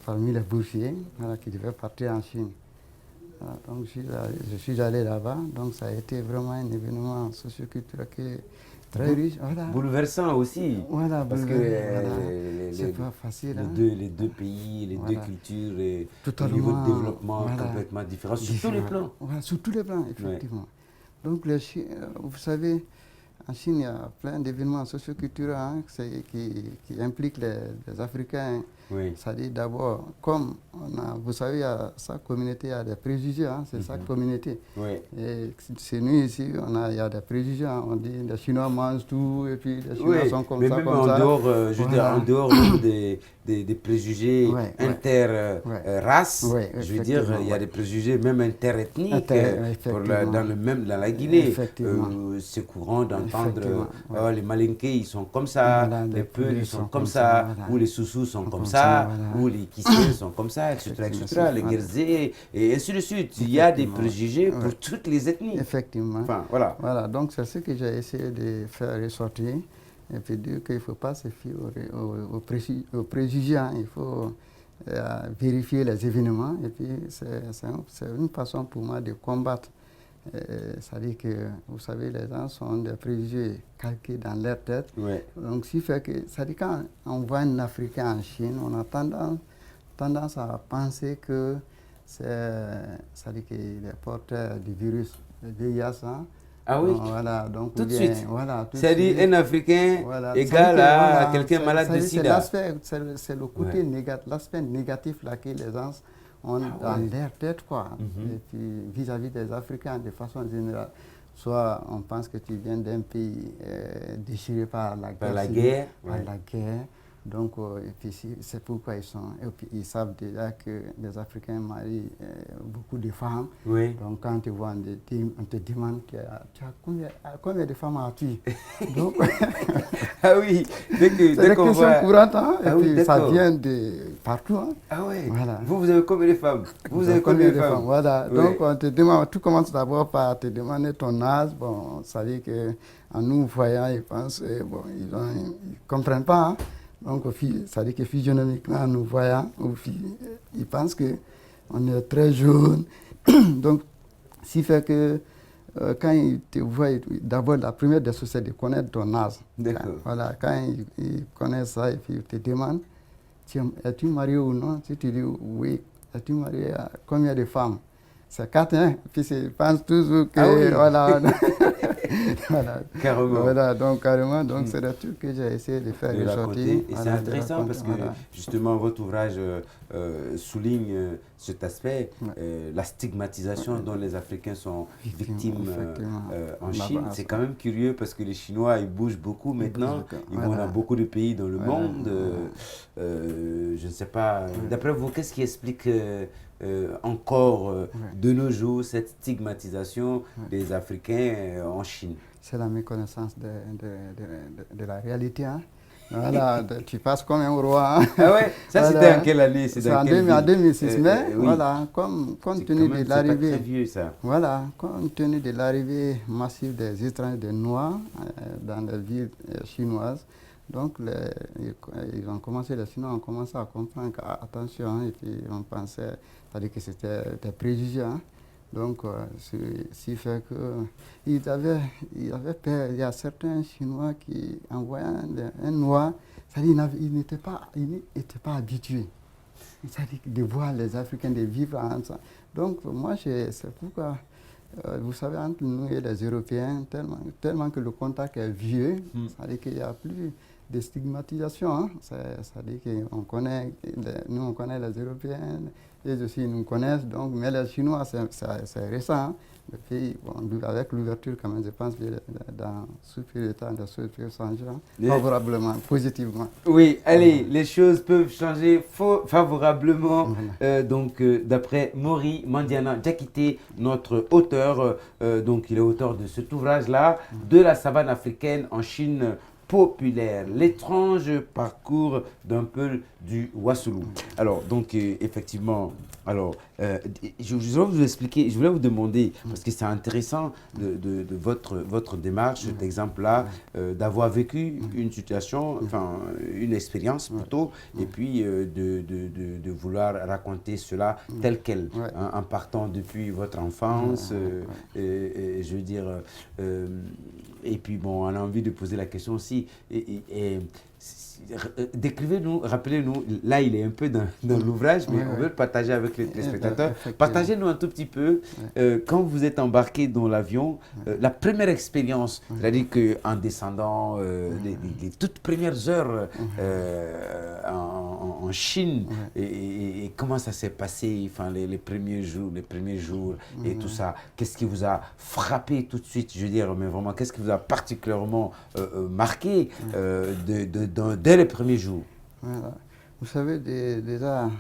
parmi les boursiers voilà, qui devaient partir en Chine. Voilà, donc je suis allé là-bas, donc ça a été vraiment un événement socioculturel qui est très riche. Voilà, Bouleversant aussi, voilà, parce que voilà. C'est pas facile. Hein? les deux pays, les deux Voilà. cultures, au niveau de Totalement, développement voilà, complètement différents, sur tous les différent. plans. Voilà, sur tous les plans, Ouais. effectivement. Donc, vous savez, en Chine, il y a plein d'événements socioculturels hein, qui impliquent les Africains. Oui. C'est-à-dire d'abord, comme vous savez, il y a sa communauté, il y a des préjugés, hein, c'est sa communauté. Oui. Et c'est nous ici, il y a des préjugés, hein, on dit les Chinois mangent tout, et puis les Chinois sont comme mais ça, même comme en ça. dehors, je veux dire, en dehors même des préjugés inter-races, je veux dire, il y a des préjugés même inter-ethniques. Dans la Guinée, c'est courant d'entendre les Malinqués, ils sont comme ça, Voilà, les Peuls, ils sont comme ça, voilà. ou les Soussous sont comme ça, voilà. ou les Kissés sont comme ça, etc., les Guérzés, et ainsi de suite. Il y a des préjugés pour toutes les ethnies. Effectivement. Enfin, voilà. Voilà, donc c'est ce que j'ai essayé de faire ressortir, et puis dire qu'il ne faut pas se fier aux préjugés, hein. Il faut vérifier les événements, et puis c'est une façon pour moi de combattre. C'est-à-dire que, vous savez, les gens sont des préjugés calqués dans leur tête. Ouais. Donc, ce qui fait que, c'est-à-dire quand on voit un Africain en Chine, on a tendance à penser que c'est-à-dire qu'il est porteur du virus, le VIH. Hein. Ah oui, voilà, donc, tout de suite. Voilà, C'est-à-dire un Africain voilà, égal à quelqu'un malade de sida. C'est le côté négatif, l'aspect négatif là que les gens ont dans leur tête, quoi. Et puis vis-à-vis des Africains, de façon générale. Soit on pense que tu viens d'un pays déchiré par la guerre. Par la guerre. Donc, c'est pourquoi ils savent déjà que les Africains marient beaucoup de femmes. Oui. Donc, quand tu vois, on te demande tu as combien de femmes as-tu? Donc, ah oui, c'est des questions courantes, hein, et puis ça vient de partout. Hein. Ah oui, voilà. Vous avez combien de femmes? Vous avez combien de femmes? Voilà, donc on te demande, tout commence d'abord par te demander ton âge. Bon, ça veut dire qu'en nous voyant, ils pensent, ils ne comprennent pas. Hein. Donc, ça veut dire que physionomiquement, en nous voyant, ils pensent qu'on est très jaune. Donc, ce qui fait que quand ils te voient, d'abord, la première des choses, c'est de connaître ton âge. Voilà, quand ils connaissent ça, et puis ils te demandent, es-tu marié ou non? Si tu dis oui, es-tu marié à combien de femmes? C'est 4, hein? Puis ils pensent toujours que, voilà. Voilà. Carrément. Voilà, donc carrément, donc c'est le truc que j'ai essayé de faire ressortir. Et c'est intéressant parce que justement votre ouvrage souligne cet aspect, la stigmatisation dont les Africains sont victimes en Chine. C'est quand même curieux parce que les Chinois ils bougent beaucoup maintenant, ils vont dans beaucoup de pays dans le monde. Je ne sais pas, d'après vous, qu'est-ce qui explique encore de nos jours cette stigmatisation des Africains en Chine? C'est la méconnaissance de la réalité. Hein. Voilà, tu passes comme un roi. Hein. Ah ouais, ça voilà. C'était en quelle année? C'est en 2006, mais voilà, compte tenu de l'arrivée. C'est très vieux ça. Voilà, compte tenu de l'arrivée massive des étrangers, des Noirs dans les villes chinoises. Donc, les Chinois ont commencé à comprendre qu'attention, hein, et puis on pensait que c'était des préjugés. Hein. Donc, ce fait qu'ils avaient peur. Il y a certains Chinois qui, en voyant un Noir, ils n'étaient pas habitués. C'est-à-dire de voir les Africains, de vivre ensemble. Donc, moi, c'est pourquoi, vous savez, entre nous et les Européens, tellement que le contact est vieux, c'est-à-dire qu'il n'y a plus de stigmatisation. Hein. C'est-à-dire qu'on connaît, nous on connaît les Européens, ils aussi nous connaissent, donc, mais les Chinois c'est récent. Hein. Depuis, avec l'ouverture, quand même, je pense que sous peu de temps, les choses peuvent changer favorablement, positivement. Oui, allez, les choses peuvent changer favorablement. Donc, d'après Mori Mandiana Diakité, notre auteur, donc il est auteur de cet ouvrage-là, de la savane africaine en Chine populaire, l'étrange parcours d'un peuple du Wassoulou. Alors, donc, effectivement, Alors, je voulais vous expliquer, je voulais vous demander, parce que c'est intéressant de votre démarche, cet exemple-là, d'avoir vécu une situation, enfin une expérience plutôt, et puis de vouloir raconter cela tel quel, hein, en partant depuis votre enfance, et je veux dire, et puis bon, on a envie de poser la question aussi, décrivez-nous, rappelez-nous, là il est un peu dans l'ouvrage, mais on veut le partager avec les téléspectateurs. Partagez-nous un tout petit peu, quand vous êtes embarqué dans l'avion, la première expérience, c'est-à-dire qu'en descendant, les toutes premières heures en Chine, et comment ça s'est passé, enfin, les premiers jours et tout ça, qu'est-ce qui vous a frappé tout de suite, je veux dire, mais vraiment, qu'est-ce qui vous a particulièrement marqué dès les premiers jours? Voilà. Vous savez, déjà,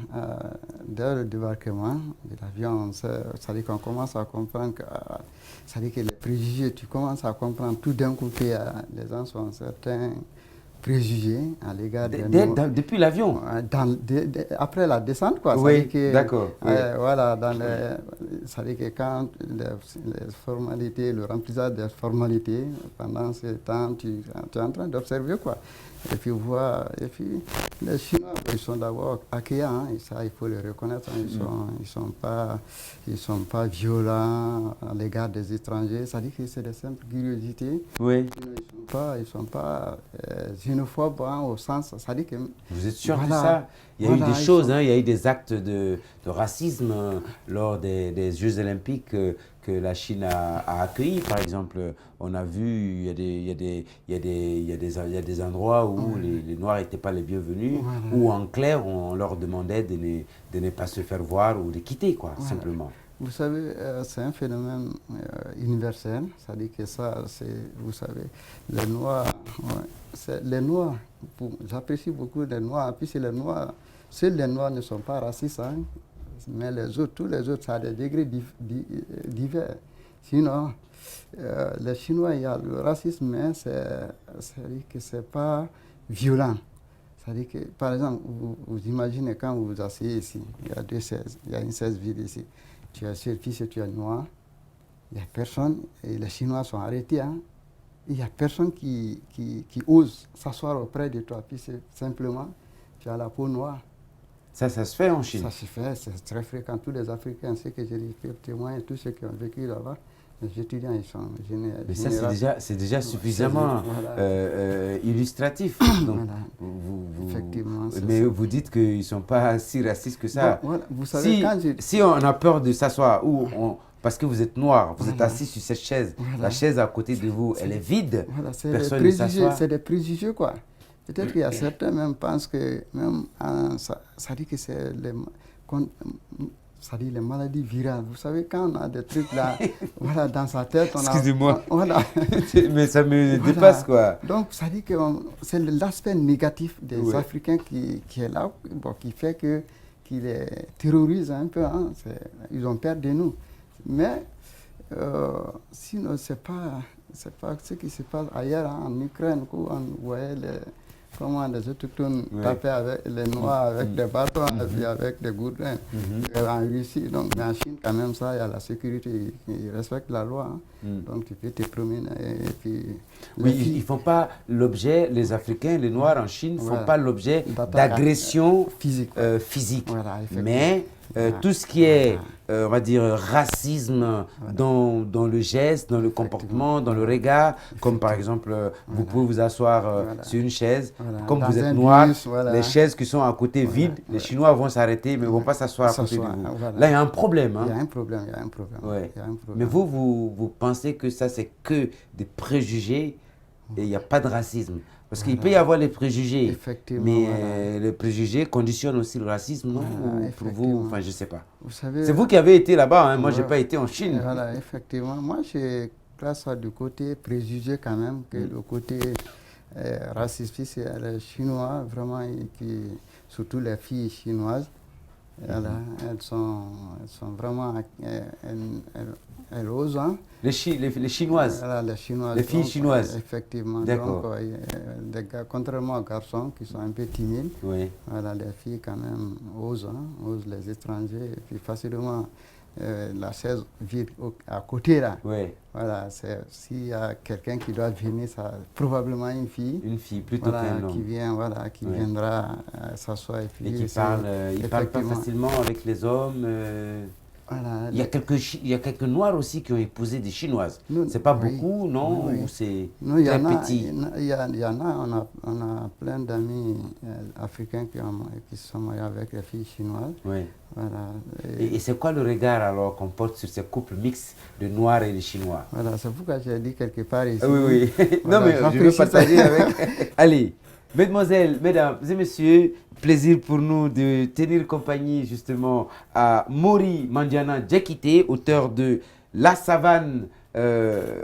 dès le débarquement de l'avion, c'est-à-dire qu'on commence à comprendre que, c'est-à-dire que les préjugés, tu commences à comprendre tout d'un coup que les gens sont certains préjugés à l'égard de nous. Depuis l'avion? Après la descente, quoi. Oui, d'accord. Voilà, c'est-à-dire que quand les formalités, le remplissage des formalités, pendant ce temps, tu es en train d'observer, quoi. Et puis les Chinois, ils sont d'abord accueillants, et ça, il faut le reconnaître. Ils sont pas violents à l'égard des étrangers. Ça dit que c'est des simples curiosités. Oui. Ils sont pas xénophobes, hein, au sens. Ça dit que. Vous êtes sûr de ça? Il y a eu des choses, hein, il y a eu des actes de racisme lors des Jeux Olympiques que la Chine a accueillis. Par exemple, on a vu, il y a des endroits où les Noirs n'étaient pas les bienvenus, ou en clair, on leur demandait de ne pas se faire voir ou de quitter, quoi, simplement. Vous savez, c'est un phénomène universel, c'est-à-dire que ça, vous savez, les Noirs, j'apprécie beaucoup les Noirs, puis c'est les Noirs, seuls les Noirs ne sont pas racistes, hein, mais tous les autres, ça a des degrés divers. Sinon, les Chinois, il y a le racisme, mais c'est-à-dire que ce n'est pas violent. C'est-à-dire que, par exemple, vous imaginez quand vous vous asseyez ici, il y a 2 chaises, il y a une chaise vide ici. Tu es seul, puis tu es noir, il n'y a personne, et les Chinois sont arrêtés, hein. Il n'y a personne qui ose s'asseoir auprès de toi, puis c'est simplement, tu as la peau noire. Ça se fait en Chine? Ça se fait, c'est très fréquent. Tous les Africains, ceux que j'ai fait témoin, tous ceux qui ont vécu là-bas, les étudiants, ils sont généraux. Mais ça, c'est déjà suffisamment illustratif. Donc, voilà. Effectivement. Mais vous dites qu'ils ne sont pas si racistes que ça. Bon, voilà. Vous savez, si on a peur de s'asseoir, parce que vous êtes noir, vous êtes assis sur cette chaise, la chaise à côté de vous, elle est vide, personne ne s'assoit. C'est des préjugés, quoi. Peut-être qu'il y a certains même pensent que, même, ça dit que c'est les maladies virales. Vous savez, quand on a des trucs là, voilà, dans sa tête, on a... Excusez-moi. Voilà. Mais ça me dépasse, quoi. Donc, ça dit que c'est l'aspect négatif des Africains qui est là, qui fait qui les terrorise un peu. Hein. Ils ont peur de nous. Mais, sinon, c'est pas ce qui se passe ailleurs, hein, en Ukraine, où on voyait comment les autochtones tapaient avec les Noirs, avec des bâtons, et puis avec des gourdins. En Russie, donc, mais en Chine, quand même, ça, il y a la sécurité, ils respectent la loi. Hein. Donc, tu peux te promener. Et puis, ils ne font pas l'objet, les Africains, les Noirs en Chine ne font pas l'objet d'agressions physiques. Voilà, mais tout ce qui est, on va dire, racisme dans le geste, dans le comportement, dans le regard, comme par exemple, vous pouvez vous asseoir sur une chaise, comme vous êtes noir, les chaises qui sont à côté vides, les Chinois vont s'arrêter, mais ne vont pas s'asseoir à côté de vous. Là, il y a un problème. Hein? Il y a un problème. Mais vous pensez que ça, c'est que des préjugés et il n'y a pas de racisme? Parce qu'il peut y avoir les préjugés, mais les préjugés conditionnent aussi le racisme, non? Ou pour vous, enfin, je ne sais pas. C'est vous qui avez été là-bas, hein? Moi, je n'ai pas été en Chine. Voilà, effectivement. Moi, je classe ça du côté préjugé quand même, que le côté raciste, c'est les Chinois, vraiment, surtout les filles chinoises, Voilà, elles sont vraiment, elles osent. Hein. Les Chinoises. Voilà, les Chinoises. Les filles chinoises. Effectivement. D'accord. Donc, contrairement aux garçons qui sont un peu timides, oui. Voilà, les filles quand même osent les étrangers. Et puis facilement, la chaise vide à côté là. Oui. Voilà, s'il y a quelqu'un qui doit venir, c'est probablement une fille. Une fille plutôt qu'un homme. Qui vient, qui viendra s'asseoir et puis. Et qui parle, il parle pas facilement avec les hommes. Voilà, il y a quelques Noirs aussi qui ont épousé des Chinoises. C'est pas beaucoup, non? Ou c'est très petit? Il y en a, on a plein d'amis africains qui sont mariés avec les filles chinoises. Oui. Voilà. Et c'est quoi le regard alors qu'on porte sur ces couples mixtes de Noirs et de Chinois? Voilà, c'est pourquoi j'ai dit quelque part ici. Oui, oui. Voilà, non, mais je veux partager avec... Allez, mesdemoiselles, mesdames et messieurs, plaisir pour nous de tenir compagnie justement à Mori Mandiana Diakité, auteur de La savane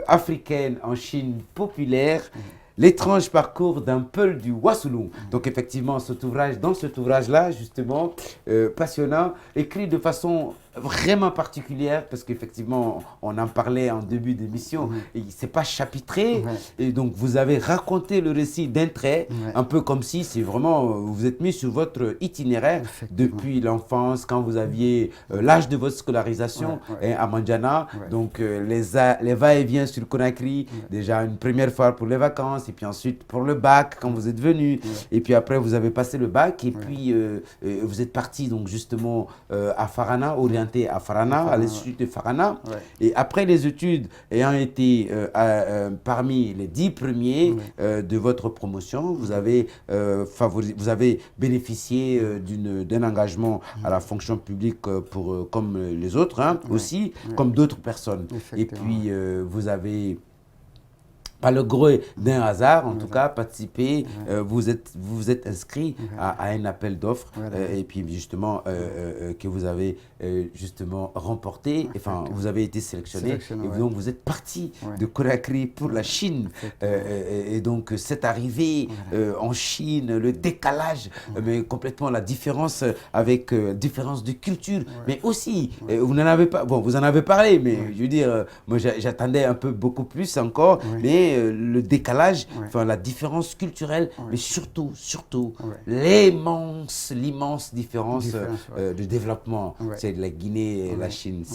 africaine en Chine populaire. L'étrange parcours d'un Peul du Wassoulou. Donc effectivement, dans cet ouvrage-là, justement, passionnant, écrit de façon vraiment particulière, parce qu'effectivement, on en parlait en début d'émission, c'est pas chapitré, et donc vous avez raconté le récit d'un trait, un peu comme si c'est vraiment, vous êtes mis sur votre itinéraire depuis l'enfance, quand vous aviez l'âge de votre scolarisation à Mandiana, donc les va-et-vient sur Conakry, déjà une première fois pour les vacances, et puis ensuite pour le bac, quand vous êtes venu, et puis après vous avez passé le bac, et puis vous êtes parti donc justement à Farana, orienté à Farana, à l'Institut de Farana, et après les études ayant été parmi les 10 premiers de votre promotion, vous avez, bénéficié d'un engagement à la fonction publique comme les autres, aussi, comme d'autres personnes. Et puis vous avez, par le gré d'un hasard, en tout cas, participé, vous vous êtes inscrit à un appel d'offres, et puis justement, que vous avez justement remporté, enfin, vous avez été sélectionné, et donc vous êtes parti de Conakry pour la Chine, et donc cette arrivée en Chine, le décalage, mais complètement la différence avec différence de culture, mais aussi, vous n'en avez pas, bon, vous en avez parlé, mais je veux dire, moi j'attendais un peu beaucoup plus encore, mais le décalage, enfin la différence culturelle, mais surtout l'immense différence de développement. C'est la Guinée et la Chine,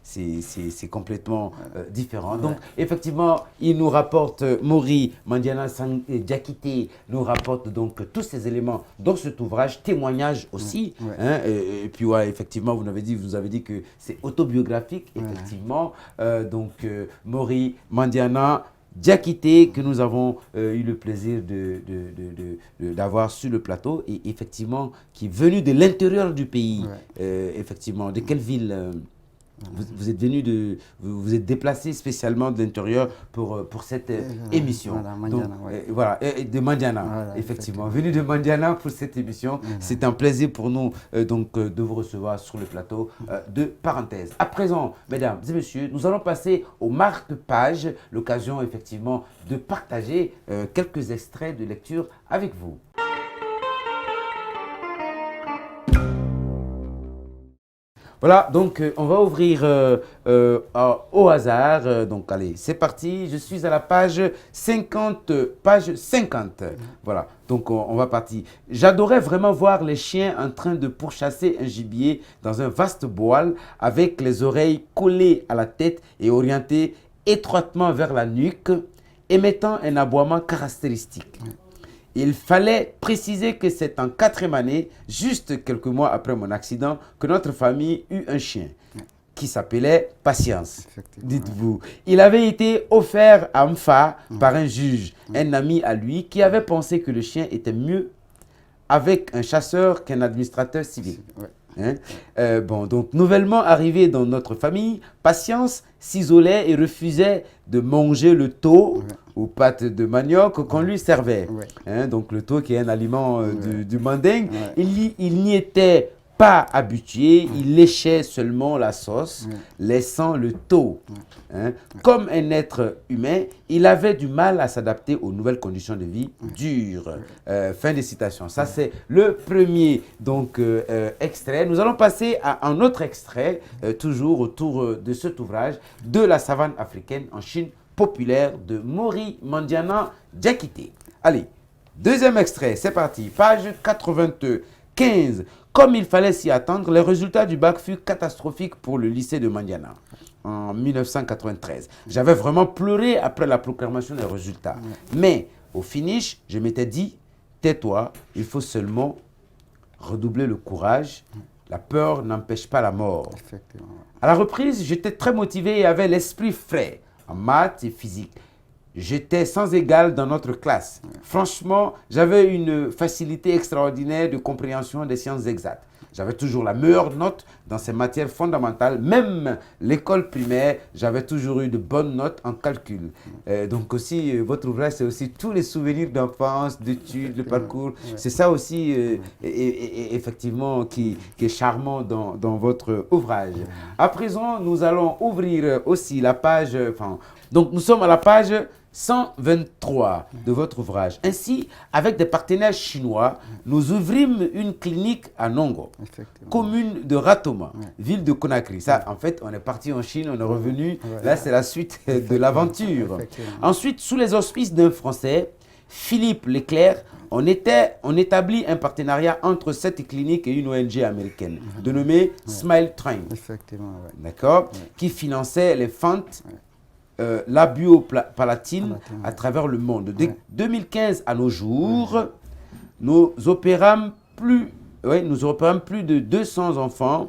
c'est complètement différent. Donc effectivement, il nous rapporte, Mori Mandiana Diakité nous rapporte donc tous ces éléments dans cet ouvrage, témoignage aussi. Et puis effectivement, vous avez dit que c'est autobiographique, effectivement. Donc Mori Mandiana Diakité, que nous avons eu le plaisir d'avoir sur le plateau, et effectivement qui est venu de l'intérieur du pays. Effectivement, de quelle ville vous êtes venu vous êtes déplacé spécialement de l'intérieur pour cette émission. Voilà, Mandiana, donc, de Mandiana, effectivement. Venu de Mandiana pour cette émission. C'est un plaisir pour nous de vous recevoir sur le plateau de Parenthèse. À présent, mesdames et messieurs, nous allons passer au marque-page, l'occasion effectivement de partager quelques extraits de lecture avec vous. Voilà, donc on va ouvrir au hasard. Donc allez, c'est parti. Je suis à la page 50. Voilà, donc on va partir. J'adorais vraiment voir les chiens en train de pourchasser un gibier dans un vaste boal avec les oreilles collées à la tête et orientées étroitement vers la nuque, émettant un aboiement caractéristique. Il fallait préciser que c'est en 4e année, juste quelques mois après mon accident, que notre famille eut un chien qui s'appelait Patience, dites-vous. Il avait été offert à Mfa par un juge, un ami à lui, qui avait pensé que le chien était mieux avec un chasseur qu'un administrateur civil. Bon, donc nouvellement arrivé dans notre famille, Patience s'isolait et refusait de manger le tau aux pâtes de manioc qu'on lui servait. Donc le tau qui est un aliment du manding, il n'y était pas habitué, il léchait seulement la sauce, laissant le taux. Hein. Comme un être humain, il avait du mal à s'adapter aux nouvelles conditions de vie dures. Fin de citation. Ça, c'est le premier donc, extrait. Nous allons passer à un autre extrait, toujours autour de cet ouvrage, de la savane africaine en Chine populaire de Mori Mandiana Diakité. Allez, deuxième extrait, c'est parti. Page 95. Comme il fallait s'y attendre, les résultats du bac furent catastrophiques pour le lycée de Mandiana en 1993. J'avais vraiment pleuré après la proclamation des résultats. Mais au finish, je m'étais dit, tais-toi, il faut seulement redoubler le courage. La peur n'empêche pas la mort. À la reprise, j'étais très motivé et avais l'esprit frais en maths et physique. J'étais sans égal dans notre classe. Franchement, j'avais une facilité extraordinaire de compréhension des sciences exactes. J'avais toujours la meilleure note dans ces matières fondamentales. Même l'école primaire, j'avais toujours eu de bonnes notes en calcul. Donc aussi, votre ouvrage, c'est aussi tous les souvenirs d'enfance, d'études, le parcours. C'est ça aussi, effectivement, qui est charmant dans votre ouvrage. À présent, nous allons ouvrir aussi la page... donc, nous sommes à la page 123 de votre ouvrage. Ainsi, avec des partenaires chinois, nous ouvrîmes une clinique à Nongo, commune de Ratoma, ville de Conakry. Ça, en fait, on est parti en Chine, on est revenu. Là, c'est la suite de l'aventure. Ensuite, sous les auspices d'un Français, Philippe Leclerc, on établit un partenariat entre cette clinique et une ONG américaine, dénommée Smile Train, d'accord, qui finançait les fentes la biopalatine à travers le monde. De 2015 à nos jours, nous opérons plus de 200 enfants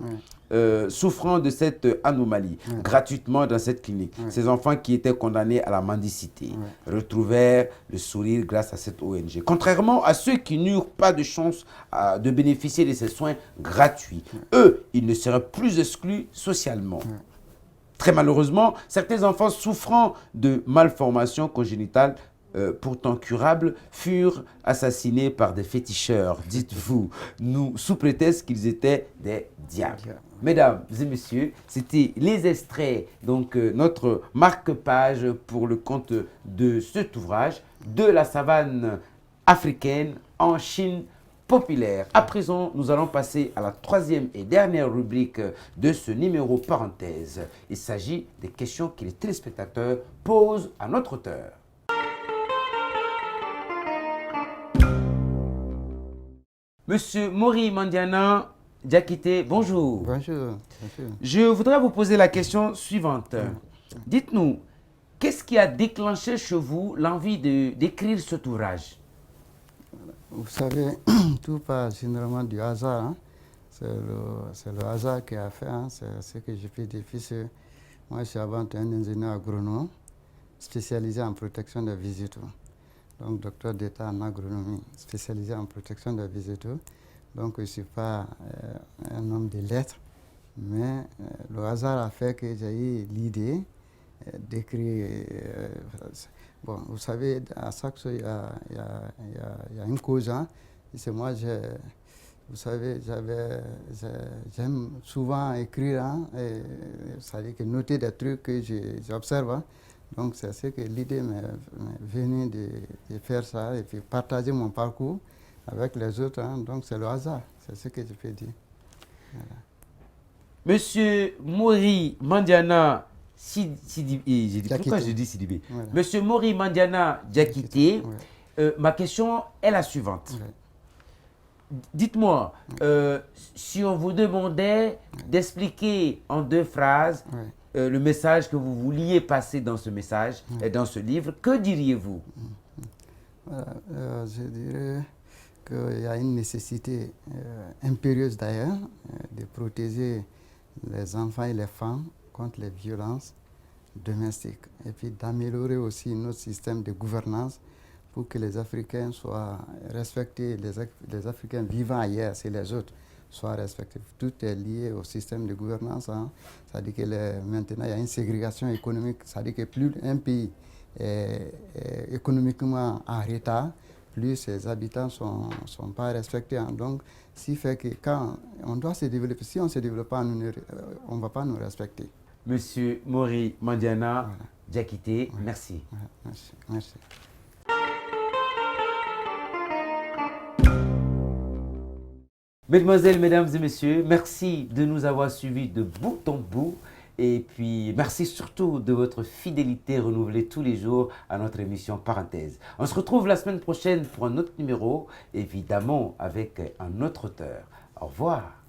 souffrant de cette anomalie, gratuitement dans cette clinique. Ces enfants qui étaient condamnés à la mendicité retrouvèrent le sourire grâce à cette ONG. Contrairement à ceux qui n'eurent pas de chance de bénéficier de ces soins gratuits, eux, ils ne seraient plus exclus socialement. Très malheureusement, certains enfants souffrant de malformations congénitales pourtant curables furent assassinés par des féticheurs, dites-vous, sous prétexte qu'ils étaient des diables. Mesdames et messieurs, c'était les extraits, donc notre marque-page pour le compte de cet ouvrage, de la savane africaine en Chine populaire. À présent, nous allons passer à la troisième et dernière rubrique de ce numéro parenthèse. Il s'agit des questions que les téléspectateurs posent à notre auteur. Monsieur Mori Mandiana Diakité, bonjour. Bonjour. Je voudrais vous poser la question suivante. Dites-nous, qu'est-ce qui a déclenché chez vous l'envie d'écrire cet ouvrage? Vous savez, tout part généralement du hasard. Hein. C'est le hasard qui a fait. Hein. C'est ce que j'ai fait difficile. Moi, je suis avant tout un ingénieur agronome spécialisé en protection des végétaux. Donc, docteur d'État en agronomie spécialisé en protection des végétaux. Donc, je ne suis pas un homme de lettres, mais le hasard a fait que j'ai eu l'idée d'écrire. Bon, vous savez, à chaque chose, il y a une cause. Hein. C'est moi, vous savez, j'aime souvent écrire, hein, c'est-à-dire que noter des trucs que j'observe. Hein. Donc, c'est ce que l'idée m'est venue de faire ça et puis partager mon parcours avec les autres. Hein. Donc, c'est le hasard, c'est ce que je peux dire. Voilà. Monsieur Mori Mandiana Sidibé, pourquoi je dis Sidibé? Voilà. Monsieur Mori Mandiana Diakité, ma question est la suivante. Dites-moi, si on vous demandait d'expliquer en 2 phrases le message que vous vouliez passer dans ce message et dans ce livre, que diriez-vous? Je dirais qu'il y a une nécessité impérieuse d'ailleurs de protéger les enfants et les femmes contre les violences domestiques et puis d'améliorer aussi notre système de gouvernance pour que les Africains soient respectés, les Africains vivant ailleurs, c'est les autres, soient respectés. Tout est lié au système de gouvernance. Hein. C'est-à-dire que maintenant, il y a une ségrégation économique. C'est-à-dire que plus un pays est économiquement en retard, plus ses habitants ne sont pas respectés. Hein. Donc, ce qui fait que quand on doit se développer, si on ne se développe pas, on ne va pas nous respecter. Monsieur Mori Mandiana, Voilà. Diakité, merci. Ouais, merci. Merci. Mesdemoiselles, mesdames et messieurs, merci de nous avoir suivis de bout en bout. Et puis, merci surtout de votre fidélité renouvelée tous les jours à notre émission Parenthèse. On se retrouve la semaine prochaine pour un autre numéro, évidemment avec un autre auteur. Au revoir.